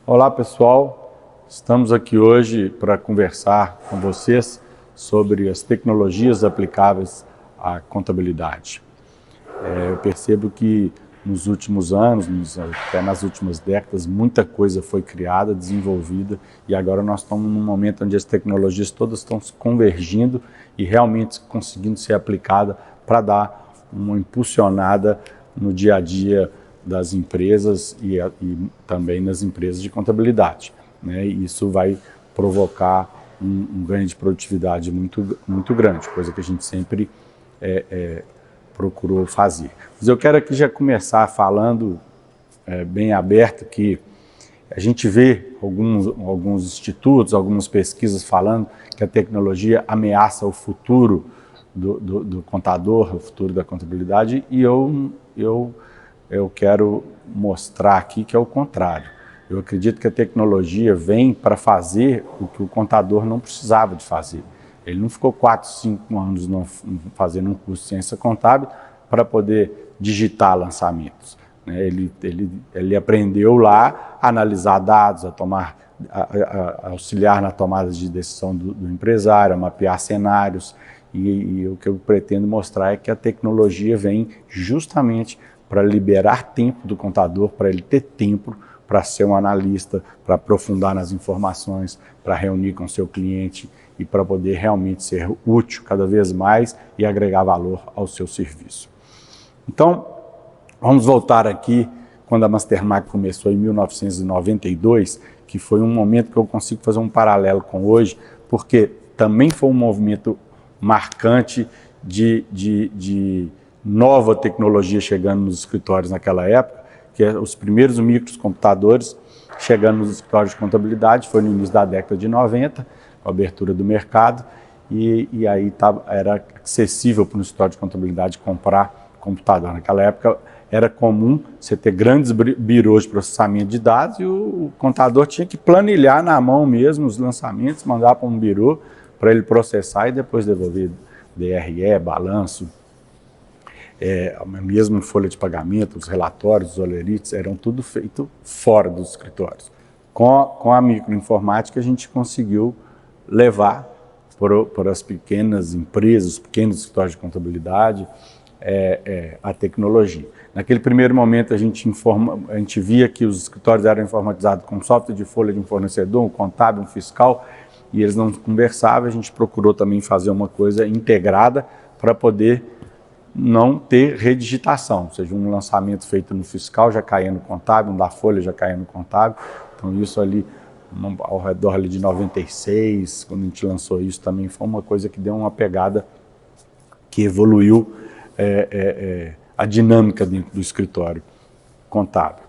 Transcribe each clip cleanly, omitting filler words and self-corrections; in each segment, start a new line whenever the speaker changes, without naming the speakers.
Olá pessoal, estamos aqui hoje para conversar com vocês sobre as tecnologias aplicáveis à contabilidade. Eu percebo que nos últimos anos, até nas últimas décadas, muita coisa foi criada, desenvolvida e agora nós estamos num momento onde as tecnologias todas estão se convergindo e realmente conseguindo ser aplicada para dar uma impulsionada no dia a dia das empresas e também nas empresas de contabilidade, né? E isso vai provocar um ganho de produtividade muito grande, coisa que a gente sempre procurou fazer. Mas eu quero aqui já começar falando bem aberto que a gente vê alguns institutos, algumas pesquisas falando que a tecnologia ameaça o futuro do contador, o futuro da contabilidade, e eu quero mostrar aqui que é o contrário. Eu acredito que a tecnologia vem para fazer o que o contador não precisava de fazer. Ele não ficou 4, 5 anos fazendo um curso de ciência contábil para poder digitar lançamentos, né? Ele aprendeu lá a analisar dados, a auxiliar na tomada de decisão do empresário, a mapear cenários, e o que eu pretendo mostrar é que a tecnologia vem justamente para liberar tempo do contador, para ele ter tempo para ser um analista, para aprofundar nas informações, para reunir com o seu cliente e para poder realmente ser útil cada vez mais e agregar valor ao seu serviço. Então, vamos voltar aqui quando a Mastermark começou em 1992, que foi um momento que eu consigo fazer um paralelo com hoje, porque também foi um movimento marcante de nova tecnologia chegando nos escritórios naquela época, que é os primeiros microcomputadores chegando nos escritórios de contabilidade, foi no início da década de 90, com a abertura do mercado, e aí era acessível para o escritório de contabilidade comprar computador. Naquela época era comum você ter grandes birôs de processamento de dados e o contador tinha que planilhar na mão mesmo os lançamentos, mandar para um birô para ele processar e depois devolver DRE, balanço, mesmo em folha de pagamento, os relatórios, os olerites, eram tudo feito fora dos escritórios. Com a microinformática a gente conseguiu levar para as pequenas empresas, os pequenos escritórios de contabilidade, a tecnologia. Naquele primeiro momento a gente via que os escritórios eram informatizados com software de folha de um fornecedor, um contábil, um fiscal, e eles não conversavam. A gente procurou também fazer uma coisa integrada para poder não ter redigitação, ou seja, um lançamento feito no fiscal já caía no contábil, um da folha já caía no contábil. Então isso ali, ao redor ali de 96, quando a gente lançou isso, também foi uma coisa que deu uma pegada que evoluiu a dinâmica dentro do escritório contábil,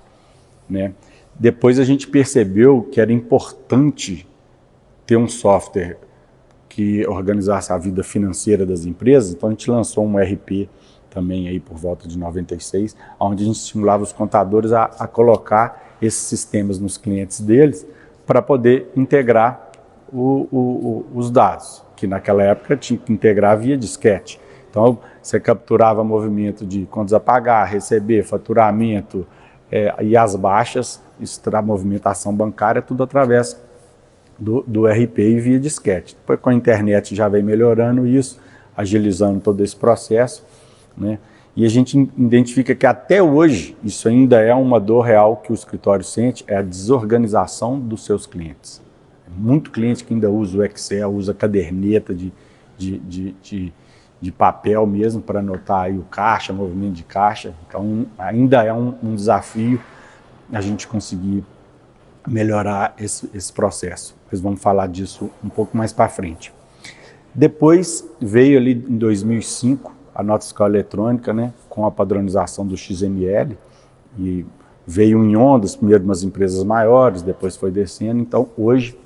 né? Depois a gente percebeu que era importante ter um software que organizasse a vida financeira das empresas, então a gente lançou um ERP também aí por volta de 96, onde a gente estimulava os contadores a colocar esses sistemas nos clientes deles para poder integrar os dados, que naquela época tinha que integrar via disquete. Então você capturava movimento de contas a pagar, receber, faturamento e as baixas, a movimentação bancária, tudo através do RP e via disquete. Depois com a internet já vem melhorando isso, agilizando todo esse processo, né? E a gente identifica que até hoje isso ainda é uma dor real que o escritório sente, é a desorganização dos seus clientes. Muito cliente que ainda usa o Excel, usa caderneta de papel mesmo para anotar aí o caixa, movimento de caixa. Então ainda é um desafio a gente conseguir melhorar esse processo. Nós vamos falar disso um pouco mais para frente. Depois veio ali em 2005 a nota fiscal eletrônica, né, com a padronização do XML, e veio em ondas, primeiro umas empresas maiores, depois foi descendo. Então hoje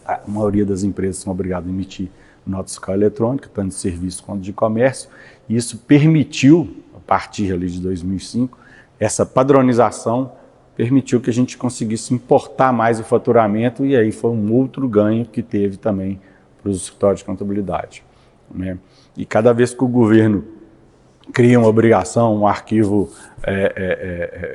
a maioria das empresas são obrigadas a emitir nota fiscal eletrônica, tanto de serviço quanto de comércio, e isso permitiu, a partir ali de 2005, essa padronização permitiu que a gente conseguisse importar mais o faturamento, e aí foi um outro ganho que teve também para os escritórios de contabilidade, né? E cada vez que o governo cria uma obrigação, um arquivo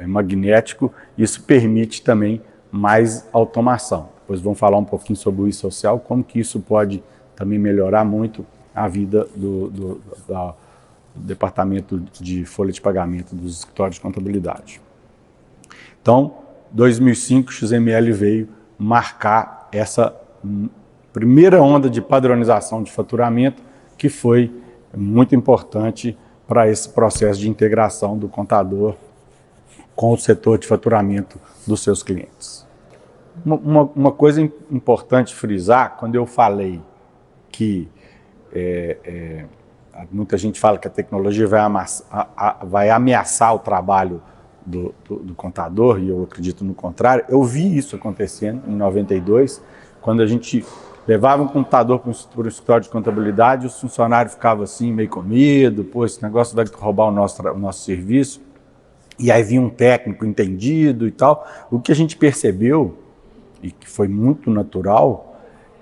magnético, isso permite também mais automação. Depois vamos falar um pouquinho sobre o e-social, como que isso pode também melhorar muito a vida do departamento de folha de pagamento dos escritórios de contabilidade. Então, 2005, o XML veio marcar essa primeira onda de padronização de faturamento, que foi muito importante para esse processo de integração do contador com o setor de faturamento dos seus clientes. Uma coisa importante frisar, quando eu falei que muita gente fala que a tecnologia vai ameaçar o trabalho do contador, e eu acredito no contrário. Eu vi isso acontecendo em 92, quando a gente levava um computador para o escritório de contabilidade, os funcionários ficavam assim, meio com medo, pô, esse negócio vai roubar o nosso serviço, e aí vinha um técnico entendido e tal. O que a gente percebeu, e que foi muito natural,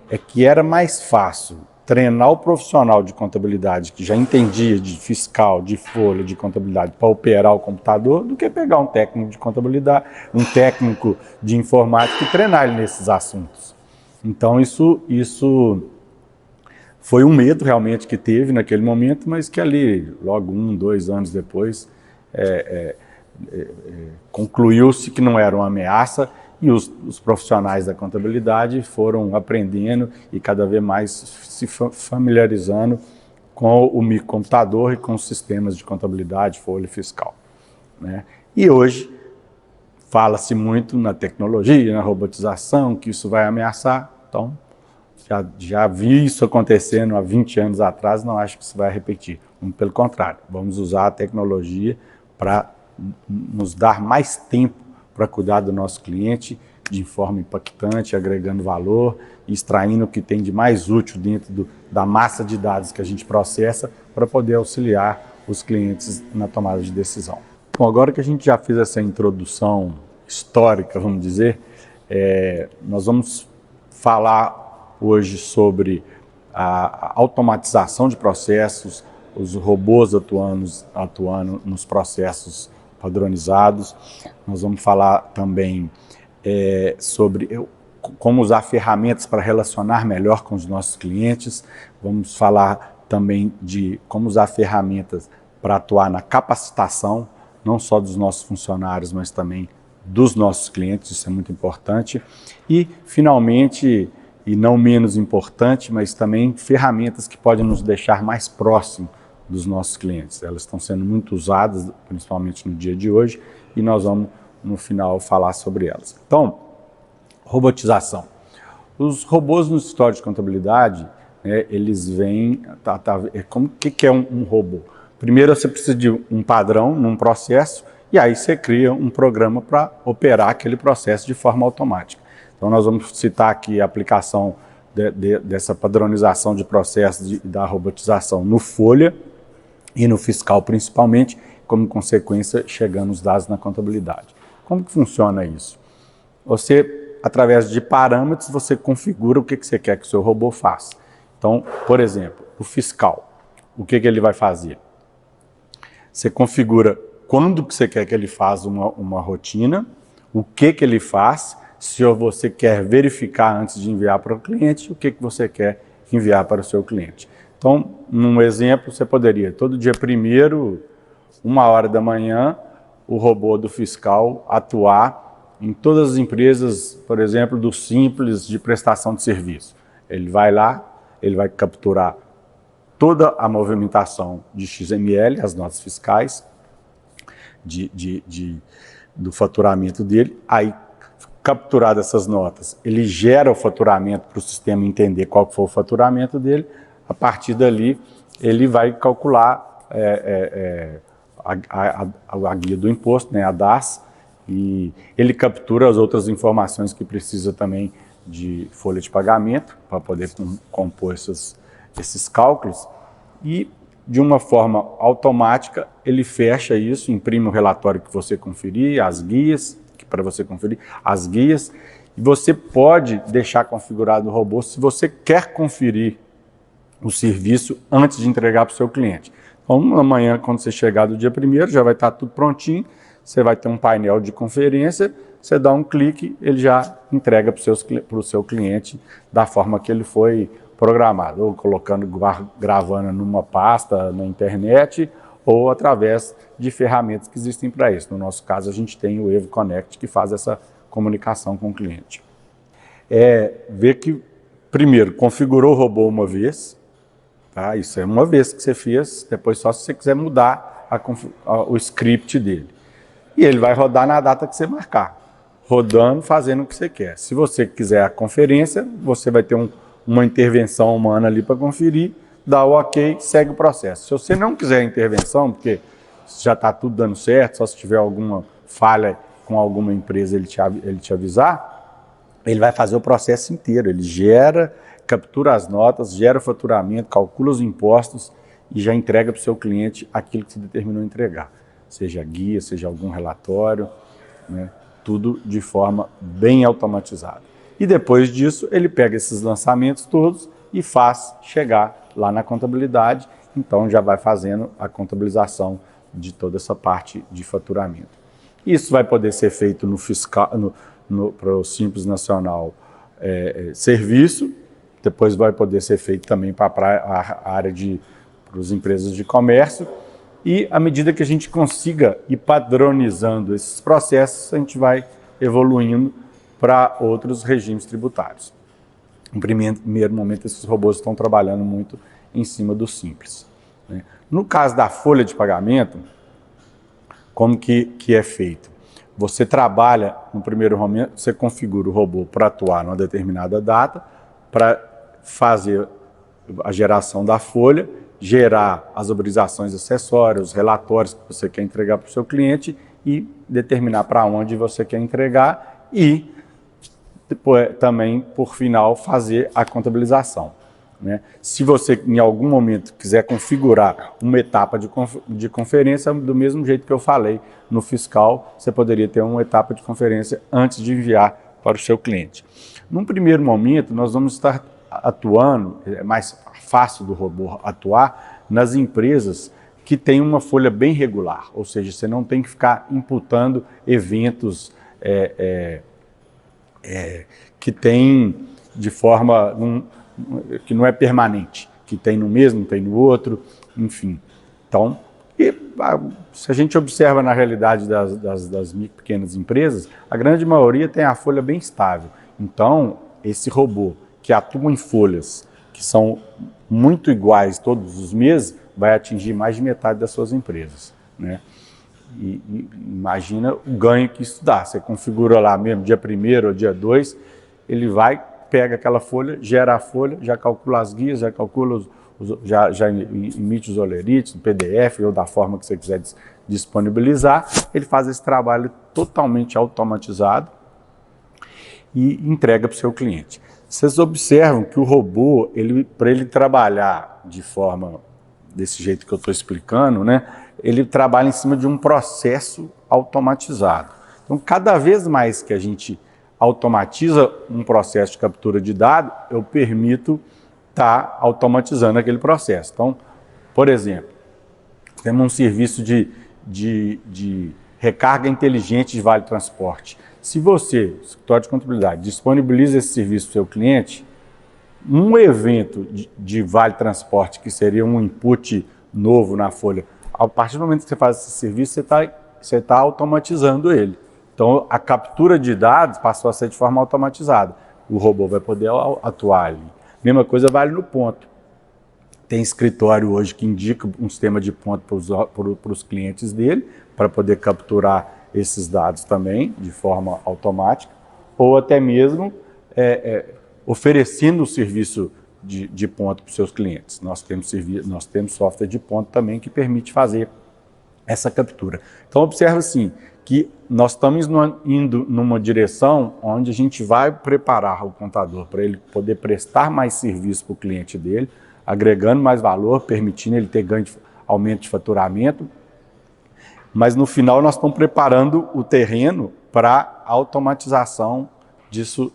é que era mais fácil treinar o profissional de contabilidade que já entendia de fiscal, de folha, de contabilidade para operar o computador, do que pegar um técnico de contabilidade, um técnico de informática e treinar ele nesses assuntos. Então isso foi um medo realmente que teve naquele momento, mas que ali, logo 1, 2 anos depois, concluiu-se que não era uma ameaça, e os profissionais da contabilidade foram aprendendo e cada vez mais se familiarizando com o microcomputador e com os sistemas de contabilidade, folha fiscal, né? E hoje fala-se muito na tecnologia, na robotização, que isso vai ameaçar. Então, já vi isso acontecendo há 20 anos atrás, não acho que isso vai repetir. Pelo contrário, vamos usar a tecnologia para nos dar mais tempo para cuidar do nosso cliente de forma impactante, agregando valor, extraindo o que tem de mais útil dentro da massa de dados que a gente processa para poder auxiliar os clientes na tomada de decisão. Bom, agora que a gente já fez essa introdução histórica, vamos dizer, nós vamos falar hoje sobre a automatização de processos, os robôs atuando nos processos padronizados. Nós vamos falar também sobre como usar ferramentas para relacionar melhor com os nossos clientes. Vamos falar também de como usar ferramentas para atuar na capacitação, não só dos nossos funcionários, mas também dos nossos clientes. Isso é muito importante. E, finalmente, e não menos importante, mas também ferramentas que podem nos deixar mais próximos dos nossos clientes. Elas estão sendo muito usadas, principalmente no dia de hoje, e nós vamos, no final, falar sobre elas. Então, robotização. Os robôs no escritório de contabilidade, eles vêm... O que é um robô? Primeiro, você precisa de um padrão num processo, e aí você cria um programa para operar aquele processo de forma automática. Então, nós vamos citar aqui a aplicação dessa padronização de processos da robotização no Folha, e no fiscal principalmente, como consequência, chegando os dados na contabilidade. Como que funciona isso? Você, através de parâmetros, você configura o que você quer que o seu robô faça. Então, por exemplo, o fiscal, o que ele vai fazer? Você configura quando que você quer que ele faça uma rotina, o que ele faz, se você quer verificar antes de enviar para o cliente, o que você quer enviar para o seu cliente. Então, num exemplo, você poderia, todo dia 1º, 1h da manhã, o robô do fiscal atuar em todas as empresas, por exemplo, do Simples de prestação de serviço. Ele vai lá, ele vai capturar toda a movimentação de XML, as notas fiscais, do faturamento dele. Aí, capturadas essas notas, ele gera o faturamento para o sistema entender qual foi o faturamento dele. A partir dali, ele vai calcular a guia do imposto, a DAS, e ele captura as outras informações que precisa também de folha de pagamento, para poder compor esses cálculos, e de uma forma automática, ele fecha isso, imprime o relatório que você conferir, as guias, para você conferir, as guias, e você pode deixar configurado o robô se você quer conferir o serviço antes de entregar para o seu cliente. Então, amanhã, quando você chegar do dia 1º, já vai estar tudo prontinho, você vai ter um painel de conferência, você dá um clique, ele já entrega para o seu cliente da forma que ele foi programado, ou colocando, gravando numa pasta na internet, ou através de ferramentas que existem para isso. No nosso caso, a gente tem o Evo Connect, que faz essa comunicação com o cliente. Ver que, primeiro, configurou o robô uma vez, tá? Isso é uma vez que você fez, depois só se você quiser mudar o script dele. E ele vai rodar na data que você marcar, rodando, fazendo o que você quer. Se você quiser a conferência, você vai ter uma intervenção humana ali para conferir, dá o ok, segue o processo. Se você não quiser intervenção, porque já está tudo dando certo, só se tiver alguma falha com alguma empresa ele te avisar, ele vai fazer o processo inteiro. Ele gera, captura as notas, gera o faturamento, calcula os impostos e já entrega para o seu cliente aquilo que você determinou entregar. Seja guia, seja algum relatório, né? Tudo de forma bem automatizada. E depois disso, ele pega esses lançamentos todos e faz chegar lá na contabilidade, então já vai fazendo a contabilização de toda essa parte de faturamento. Isso vai poder ser feito no fiscal, para o Simples Nacional Serviço, depois vai poder ser feito também para a área para as empresas de comércio, e à medida que a gente consiga ir padronizando esses processos, a gente vai evoluindo para outros regimes tributários. No primeiro momento, esses robôs estão trabalhando muito em cima do Simples, né? No caso da folha de pagamento, como que é feito? Você trabalha, no primeiro momento, você configura o robô para atuar numa determinada data, para fazer a geração da folha, gerar as obrigações acessórias, os relatórios que você quer entregar para o seu cliente e determinar para onde você quer entregar e depois, também, por final, fazer a contabilização, né? Se você, em algum momento, quiser configurar uma etapa de conferência, do mesmo jeito que eu falei no fiscal, você poderia ter uma etapa de conferência antes de enviar para o seu cliente. Num primeiro momento, nós vamos estar atuando, é mais fácil do robô atuar, nas empresas que têm uma folha bem regular, ou seja, você não tem que ficar imputando eventos que tem de forma que não é permanente, que tem no mesmo, tem no outro, enfim. Então, se a gente observa na realidade das pequenas empresas, a grande maioria tem a folha bem estável. Então, esse robô que atua em folhas que são muito iguais todos os meses, vai atingir mais de metade das suas empresas, né? E imagina o ganho que isso dá. Você configura lá mesmo, dia 1º ou dia 2, ele vai, pega aquela folha, gera a folha, já calcula as guias, já calcula já emite os olerites, no PDF ou da forma que você quiser disponibilizar. Ele faz esse trabalho totalmente automatizado e entrega para o seu cliente. Vocês observam que o robô, para ele trabalhar de forma desse jeito que eu estou explicando, né, ele trabalha em cima de um processo automatizado. Então, cada vez mais que a gente automatiza um processo de captura de dado, eu permito estar automatizando aquele processo. Então, por exemplo, temos um serviço de recarga inteligente de vale transporte. Se você, escritório de contabilidade, disponibiliza esse serviço para o seu cliente, um evento de vale transporte, que seria um input novo na folha, a partir do momento que você faz esse serviço, você está automatizando ele. Então, a captura de dados passou a ser de forma automatizada. O robô vai poder atuar ali. Mesma coisa vale no ponto. Tem escritório hoje que indica um sistema de ponto para os clientes dele, para poder capturar esses dados também, de forma automática, ou até mesmo oferecendo o serviço de ponto para os seus clientes. Nós temos software de ponto também que permite fazer essa captura. Então, observa assim, que nós estamos indo numa direção onde a gente vai preparar o contador para ele poder prestar mais serviço para o cliente dele, agregando mais valor, permitindo ele ter aumento de faturamento, mas no final nós estamos preparando o terreno para a automatização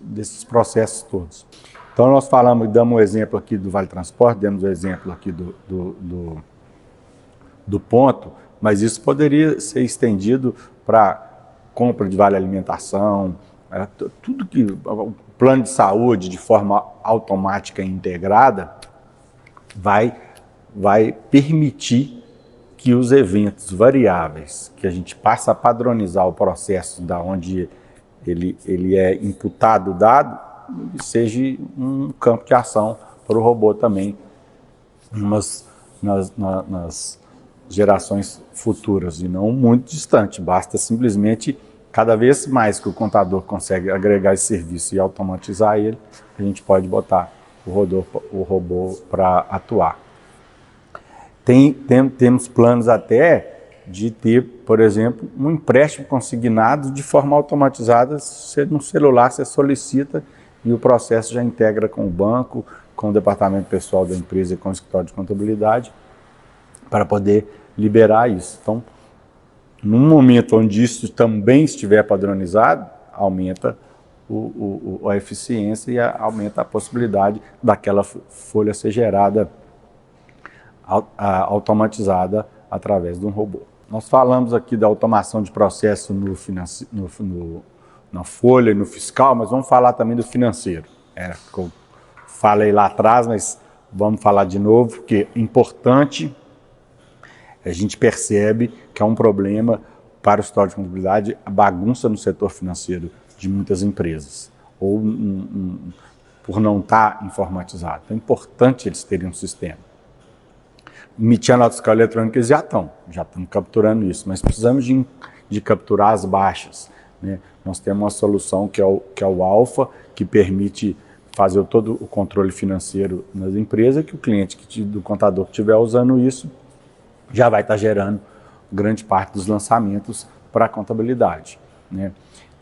desses processos todos. Então nós damos um exemplo aqui do Vale Transporte, demos um exemplo aqui do ponto, mas isso poderia ser estendido para compra de vale alimentação, tudo que o plano de saúde de forma automática e integrada vai permitir que os eventos variáveis, que a gente passa a padronizar o processo da onde ele é imputado o dado, seja um campo de ação para o robô também nas gerações futuras, e não muito distante. Basta simplesmente, cada vez mais que o contador consegue agregar esse serviço e automatizar ele, a gente pode botar o robô para atuar. Temos planos até de ter, por exemplo, um empréstimo consignado de forma automatizada. No celular você solicita e o processo já integra com o banco, com o departamento pessoal da empresa e com o escritório de contabilidade para poder liberar isso. Então, num momento onde isso também estiver padronizado, aumenta a eficiência e aumenta a possibilidade daquela folha ser gerada automatizada através de um robô. Nós falamos aqui da automação de processo na folha e no fiscal, mas vamos falar também do financeiro. Que eu falei lá atrás, mas vamos falar de novo, porque é importante. A gente percebe que é um problema para o escritório de contabilidade a bagunça no setor financeiro de muitas empresas, ou por não estar informatizado. Então é importante eles terem um sistema. Emitir a nota fiscal eletrônica, eles já estão capturando isso, mas precisamos de capturar as baixas, né? Nós temos uma solução que é o Alpha, que permite fazer todo o controle financeiro nas empresas, que o cliente do contador que estiver usando isso já vai estar gerando grande parte dos lançamentos para a contabilidade, né?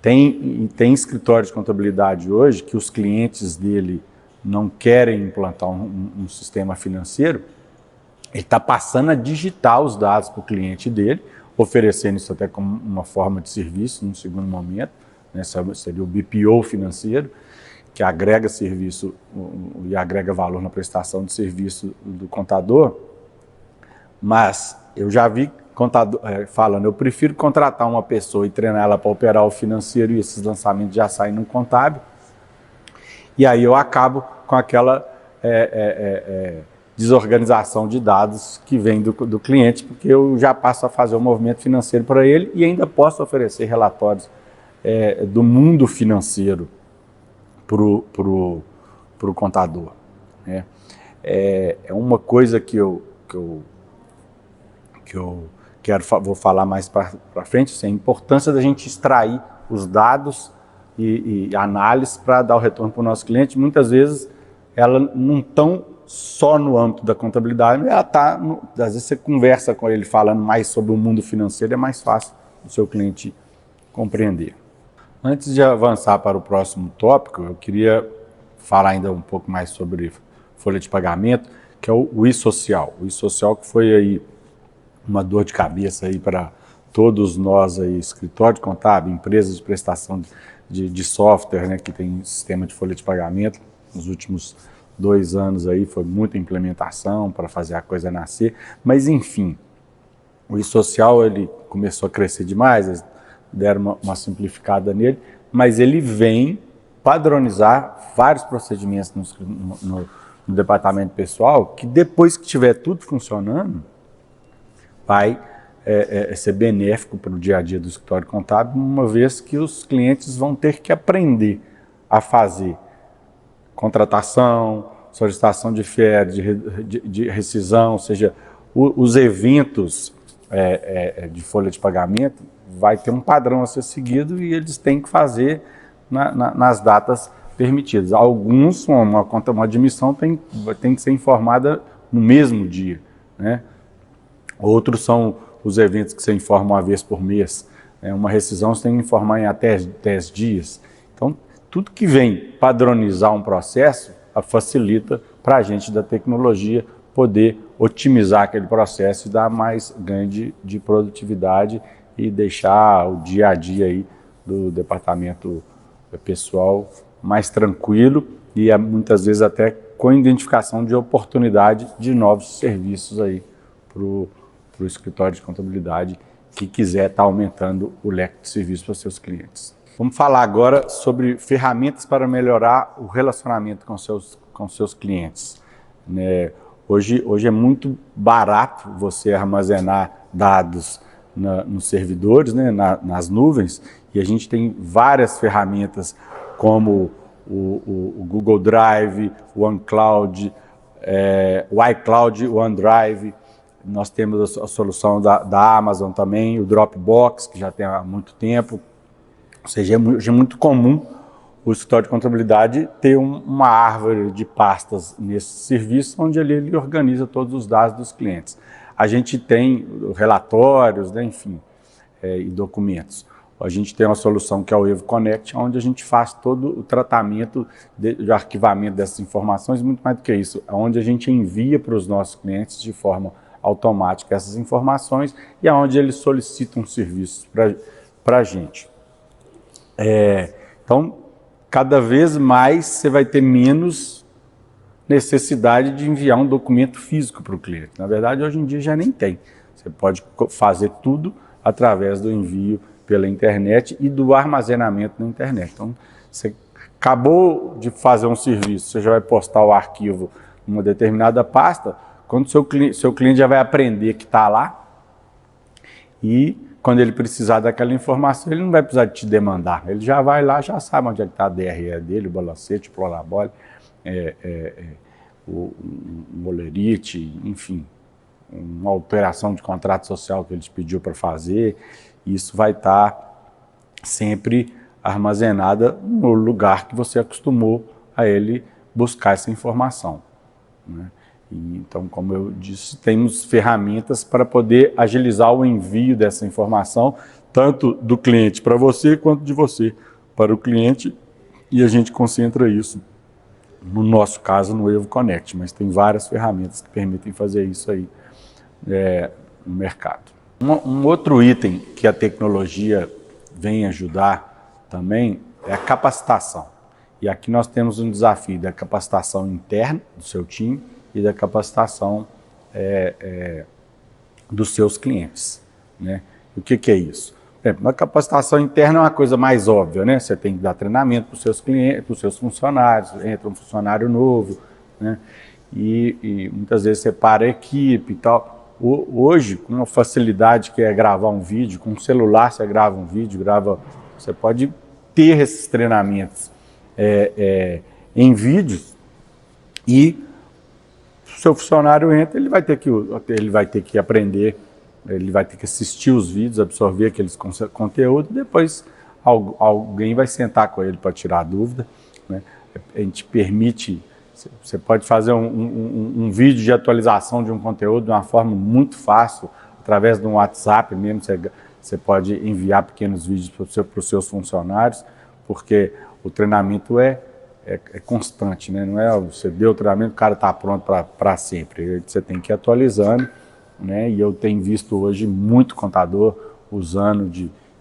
Tem escritório de contabilidade hoje que os clientes dele não querem implantar um sistema financeiro. Ele está passando a digitar os dados para o cliente dele, oferecendo isso até como uma forma de serviço, num segundo momento, né? Seria o BPO financeiro, que agrega serviço e agrega valor na prestação de serviço do contador. Mas eu já vi contador falando, eu prefiro contratar uma pessoa e treinar ela para operar o financeiro, e esses lançamentos já saem no contábil, e aí eu acabo com aquela desorganização de dados que vem do cliente, porque eu já passo a fazer o movimento financeiro para ele e ainda posso oferecer relatórios do mundo financeiro para o contador, né? É uma coisa que eu vou falar mais para frente, assim, a importância da gente extrair os dados e análise para dar o retorno para o nosso cliente. Muitas vezes elas não estão só no âmbito da contabilidade, ela está, às vezes você conversa com ele falando mais sobre o mundo financeiro, é mais fácil o seu cliente compreender. Antes de avançar para o próximo tópico, eu queria falar ainda um pouco mais sobre folha de pagamento, que é o e-social. O e-social que foi aí uma dor de cabeça aí para todos nós aí, escritório de contábil, empresas de prestação de software, né, que tem sistema de folha de pagamento. Nos últimos 2 anos aí foi muita implementação para fazer a coisa nascer, mas enfim, o e-social ele começou a crescer demais, eles deram uma simplificada nele, mas ele vem padronizar vários procedimentos no departamento pessoal, que depois que tiver tudo funcionando, vai ser benéfico para o dia a dia do escritório contábil, uma vez que os clientes vão ter que aprender a fazer contratação, solicitação de férias, de rescisão, ou seja, os eventos de folha de pagamento vai ter um padrão a ser seguido e eles têm que fazer nas datas permitidas. Alguns, uma admissão tem que ser informada no mesmo dia, né? Outros são os eventos que você informa uma vez por mês, né? Uma rescisão você tem que informar em até 10 dias. Então, tudo que vem padronizar um processo facilita para a gente da tecnologia poder otimizar aquele processo e dar mais ganho de produtividade e deixar o dia a dia aí do departamento pessoal mais tranquilo e muitas vezes até com identificação de oportunidade de novos serviços aí para o escritório de contabilidade que quiser estar aumentando o leque de serviços para os seus clientes. Vamos falar agora sobre ferramentas para melhorar o relacionamento com seus clientes. Hoje é muito barato você armazenar dados nos servidores, né, nas nuvens, e a gente tem várias ferramentas como o Google Drive, o OneCloud, o iCloud, o OneDrive. Nós temos a solução da Amazon também, o Dropbox, que já tem há muito tempo. Ou seja, é muito comum o escritório de contabilidade ter uma árvore de pastas nesse serviço, onde ele organiza todos os dados dos clientes. A gente tem relatórios, né, enfim, e documentos. A gente tem uma solução que é o Evo Connect, onde a gente faz todo o tratamento de arquivamento dessas informações, muito mais do que isso, onde a gente envia para os nossos clientes de forma automática essas informações e onde eles solicitam serviços para a gente. Então, cada vez mais você vai ter menos necessidade de enviar um documento físico para o cliente. Na verdade, hoje em dia já nem tem. Você pode fazer tudo através do envio pela internet e do armazenamento na internet. Então, você acabou de fazer um serviço, você já vai postar o arquivo numa determinada pasta, quando seu cliente já vai aprender que está lá e quando ele precisar daquela informação, ele não vai precisar te demandar. Ele já vai lá, já sabe onde é que está a DRE dele, o balancete, o prolabore, o molerite, enfim, uma alteração de contrato social que ele te pediu para fazer. Isso vai estar sempre armazenada no lugar que você acostumou a ele buscar essa informação, né? Então, como eu disse, temos ferramentas para poder agilizar o envio dessa informação, tanto do cliente para você, quanto de você para o cliente, e a gente concentra isso, no nosso caso, no Evo Connect, mas tem várias ferramentas que permitem fazer isso aí no mercado. Um outro item que a tecnologia vem ajudar também é a capacitação. E aqui nós temos um desafio da capacitação interna do seu time e da capacitação dos seus clientes, né? O que é isso? Na capacitação interna é uma coisa mais óbvia, né? Você tem que dar treinamento para os seus clientes, para os seus funcionários, entra um funcionário novo, né? E muitas vezes você para a equipe e tal. Hoje, com uma facilidade que é gravar um vídeo, com um celular você grava um vídeo, você pode ter esses treinamentos em vídeos e o seu funcionário entra, ele vai ter que aprender, ele vai ter que assistir os vídeos, absorver aqueles conteúdos, depois alguém vai sentar com ele para tirar a dúvida, né? A gente permite, você pode fazer um vídeo de atualização de um conteúdo de uma forma muito fácil, através de um WhatsApp mesmo, você pode enviar pequenos vídeos para os seus funcionários, porque o treinamento é constante, né? Não é você deu o treinamento, o cara está pronto para sempre. Você tem que ir atualizando, né? E eu tenho visto hoje muito contador usando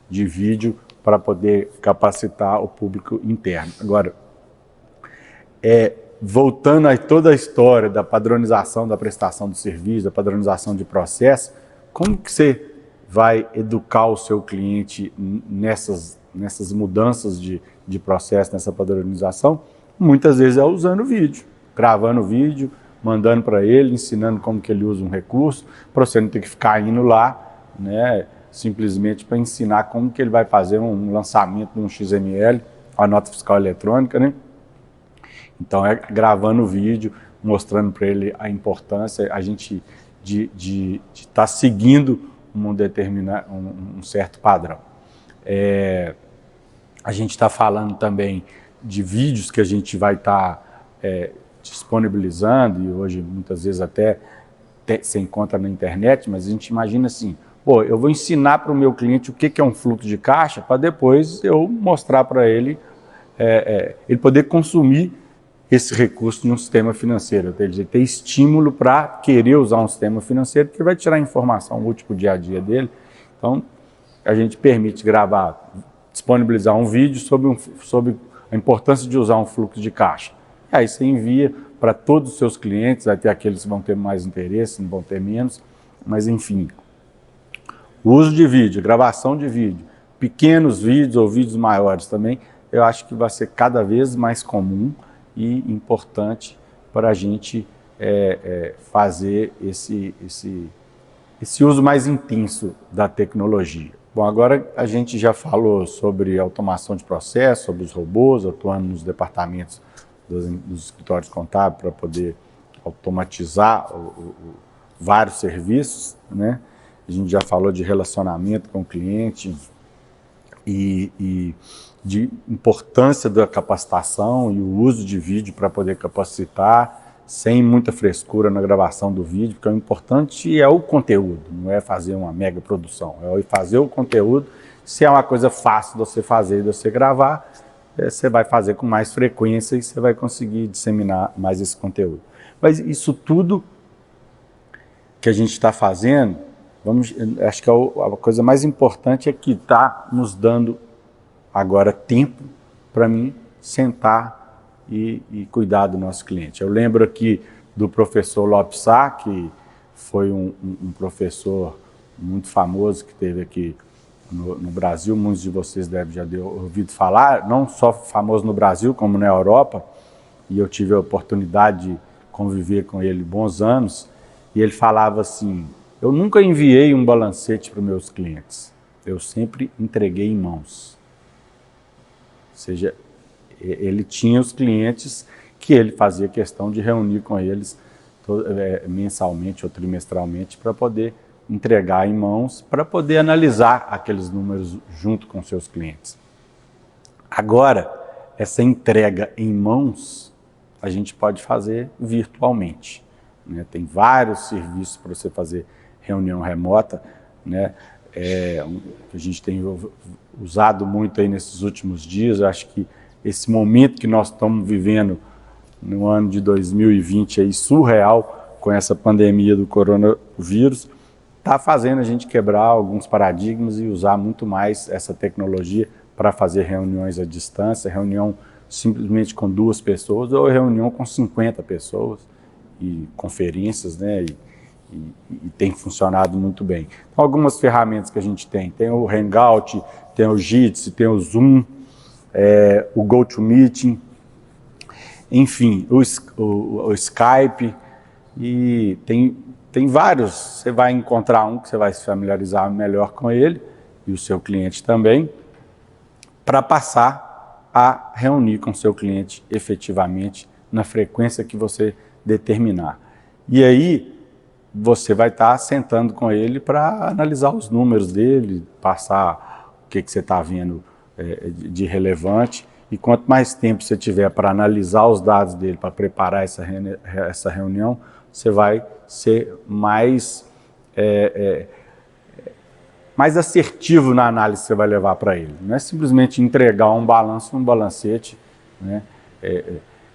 de vídeo para poder capacitar o público interno. Agora, voltando a toda a história da padronização da prestação de serviço, da padronização de processo, como que você vai educar o seu cliente nessas mudanças de processo, nessa padronização? Muitas vezes é usando vídeo, gravando vídeo, mandando para ele, ensinando como que ele usa um recurso, para você não ter que ficar indo lá, né, simplesmente para ensinar como que ele vai fazer um lançamento de um XML, a nota fiscal eletrônica, né? Então é gravando vídeo, mostrando para ele a importância, a gente de estar seguindo um certo padrão. A gente está falando também de vídeos que a gente vai estar disponibilizando, e hoje muitas vezes até se encontra na internet, mas a gente imagina assim, eu vou ensinar para o meu cliente o que é um fluxo de caixa, para depois eu mostrar para ele, ele poder consumir esse recurso em um sistema financeiro, quer dizer, ter estímulo para querer usar um sistema financeiro, que vai tirar informação útil para o dia a dia dele. Então, a gente permite disponibilizar um vídeo sobre a importância de usar um fluxo de caixa. E aí você envia para todos os seus clientes, vai ter aqueles que vão ter mais interesse, não vão ter menos, mas enfim. o uso de vídeo, gravação de vídeo, pequenos vídeos ou vídeos maiores também, eu acho que vai ser cada vez mais comum e importante para a gente fazer esse uso mais intenso da tecnologia. Bom, agora a gente já falou sobre automação de processos, sobre os robôs atuando nos departamentos dos escritórios contábeis para poder automatizar vários serviços, né? A gente já falou de relacionamento com o cliente e de importância da capacitação e o uso de vídeo para poder capacitar sem muita frescura na gravação do vídeo, porque o importante é o conteúdo, não é fazer uma mega produção, é fazer o conteúdo. Se é uma coisa fácil de você fazer e de você gravar, você vai fazer com mais frequência e você vai conseguir disseminar mais esse conteúdo. Mas isso tudo que a gente está fazendo, acho que a coisa mais importante é que está nos dando agora tempo para mim sentar e cuidar do nosso cliente. Eu lembro aqui do professor Lopes Sá, que foi um professor muito famoso que teve aqui no Brasil, muitos de vocês devem já ter ouvido falar, não só famoso no Brasil, como na Europa, e eu tive a oportunidade de conviver com ele bons anos, e ele falava assim: eu nunca enviei um balancete para os meus clientes, eu sempre entreguei em mãos. Ou seja, ele tinha os clientes que ele fazia questão de reunir com eles mensalmente ou trimestralmente para poder entregar em mãos, para poder analisar aqueles números junto com seus clientes. Agora, essa entrega em mãos, a gente pode fazer virtualmente, né? Tem vários serviços para você fazer reunião remota, né? A gente tem usado muito aí nesses últimos dias. Eu acho que esse momento que nós estamos vivendo no ano de 2020 aí, surreal, com essa pandemia do coronavírus, está fazendo a gente quebrar alguns paradigmas e usar muito mais essa tecnologia para fazer reuniões à distância, reunião simplesmente com 2 pessoas ou reunião com 50 pessoas e conferências, né? E tem funcionado muito bem. Então, algumas ferramentas que a gente tem o Hangout, tem o Jitsi, tem o Zoom, o GoToMeeting, enfim, o Skype, e tem vários. Você vai encontrar um que você vai se familiarizar melhor com ele, e o seu cliente também, para passar a reunir com o seu cliente efetivamente na frequência que você determinar. E aí você vai estar sentando com ele para analisar os números dele, passar o que você está vendo de relevante, e quanto mais tempo você tiver para analisar os dados dele, para preparar essa reunião, você vai ser mais assertivo na análise que você vai levar para ele. Não é simplesmente entregar um balanço, um balancete, né?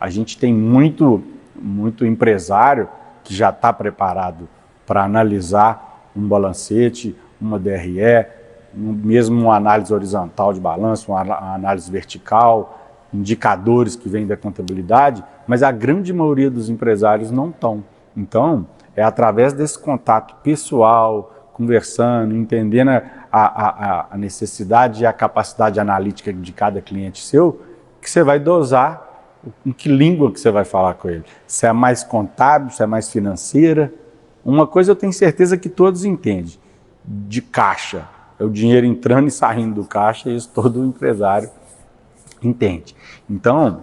A gente tem muito empresário que já está preparado para analisar um balancete, uma DRE, mesmo uma análise horizontal de balanço, uma análise vertical, indicadores que vêm da contabilidade, mas a grande maioria dos empresários não estão. Então, é através desse contato pessoal, conversando, entendendo a necessidade e a capacidade analítica de cada cliente seu, que você vai dosar em que língua que você vai falar com ele. Se é mais contábil, se é mais financeira. Uma coisa eu tenho certeza que todos entendem: de caixa. É o dinheiro entrando e saindo do caixa, e isso todo empresário entende. Então,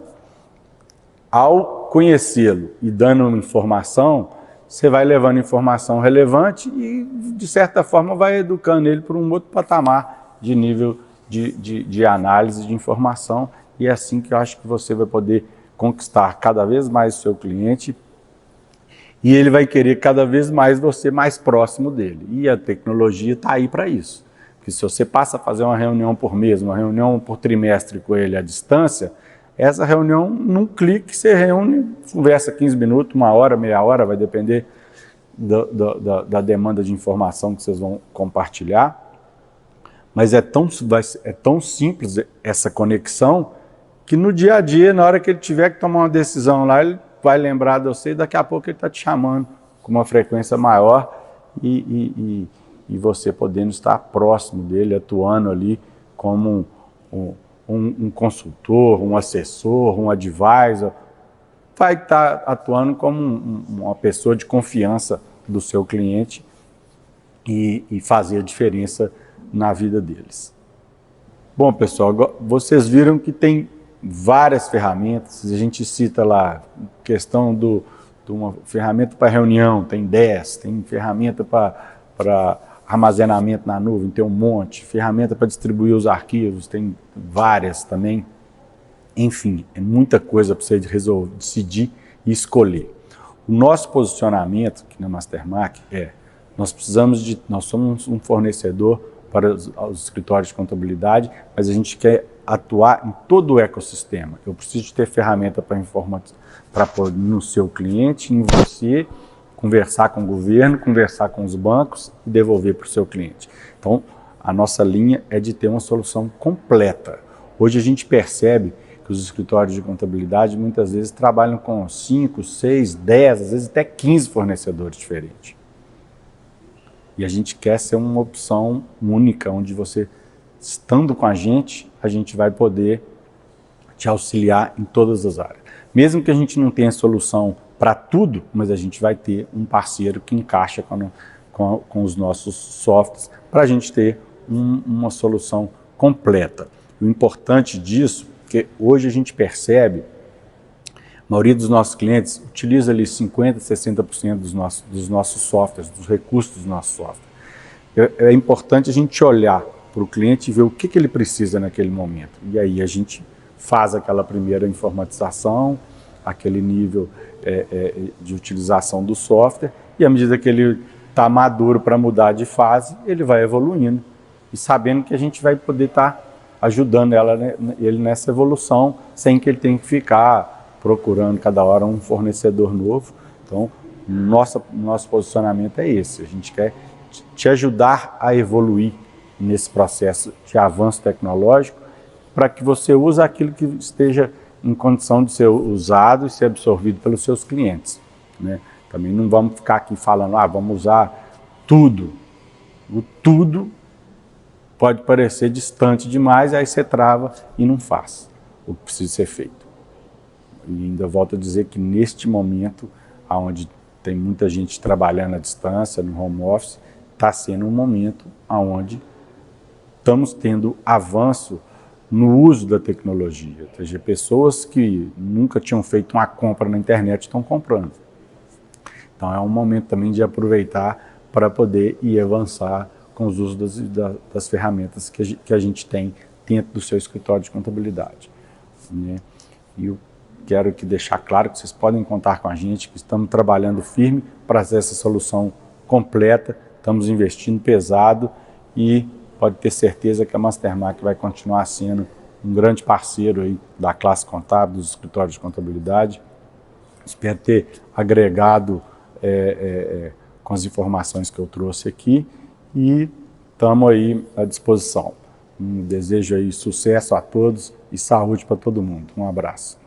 ao conhecê-lo e dando uma informação, você vai levando informação relevante e, de certa forma, vai educando ele para um outro patamar de nível de análise de informação. E é assim que eu acho que você vai poder conquistar cada vez mais o seu cliente, e ele vai querer cada vez mais você mais próximo dele. E a tecnologia está aí para isso. Porque se você passa a fazer uma reunião por mês, uma reunião por trimestre com ele à distância, essa reunião, num clique, você reúne, conversa 15 minutos, 1 hora, meia hora, vai depender da demanda de informação que vocês vão compartilhar. Mas é tão simples essa conexão, que no dia a dia, na hora que ele tiver que tomar uma decisão lá, ele vai lembrar de você, e daqui a pouco ele está te chamando com uma frequência maior, e e você podendo estar próximo dele, atuando ali como um consultor, um assessor, um advisor, vai estar atuando como uma pessoa de confiança do seu cliente e fazer a diferença na vida deles. Bom, pessoal, vocês viram que tem várias ferramentas, a gente cita lá questão de uma ferramenta para reunião, tem 10, tem ferramenta para armazenamento na nuvem, tem um monte, ferramenta para distribuir os arquivos, tem várias também. Enfim, é muita coisa para você decidir e escolher. O nosso posicionamento aqui na Mastermark nós somos um fornecedor para os escritórios de contabilidade, mas a gente quer atuar em todo o ecossistema. Eu preciso ter ferramenta para pôr no seu cliente, em você, conversar com o governo, conversar com os bancos e devolver para o seu cliente. Então, a nossa linha é de ter uma solução completa. Hoje a gente percebe que os escritórios de contabilidade muitas vezes trabalham com 5, 6, 10, às vezes até 15 fornecedores diferentes. E a gente quer ser uma opção única, onde você, estando com a gente vai poder te auxiliar em todas as áreas. Mesmo que a gente não tenha solução para tudo, mas a gente vai ter um parceiro que encaixa com os nossos softwares para a gente ter uma solução completa. O importante disso, porque hoje a gente percebe, a maioria dos nossos clientes utiliza ali 50%, 60% dos nossos softwares, dos recursos dos nossos softwares. É importante a gente olhar para o cliente e ver o que ele precisa naquele momento. E aí a gente faz aquela primeira informatização, aquele nível de utilização do software, e à medida que ele está maduro para mudar de fase, ele vai evoluindo. E sabendo que a gente vai poder estar ajudando ele nessa evolução, sem que ele tenha que ficar procurando cada hora um fornecedor novo. Então, nosso posicionamento é esse. A gente quer te ajudar a evoluir nesse processo de avanço tecnológico para que você use aquilo que esteja em condição de ser usado e ser absorvido pelos seus clientes, né? Também não vamos ficar aqui falando, vamos usar tudo. O tudo pode parecer distante demais, aí você trava e não faz o que precisa ser feito. E ainda volto a dizer que neste momento, onde tem muita gente trabalhando à distância, no home office, está sendo um momento onde estamos tendo avanço no uso da tecnologia. Ou seja, pessoas que nunca tinham feito uma compra na internet estão comprando. Então é um momento também de aproveitar para poder ir avançar com os usos das ferramentas que a gente tem dentro do seu escritório de contabilidade, né? E eu quero deixar claro que vocês podem contar com a gente, que estamos trabalhando firme para fazer essa solução completa, estamos investindo pesado e pode ter certeza que a Mastermark vai continuar sendo um grande parceiro aí da classe contábil, dos escritórios de contabilidade. Espero ter agregado com as informações que eu trouxe aqui e estamos aí à disposição. Desejo aí sucesso a todos e saúde para todo mundo. Um abraço.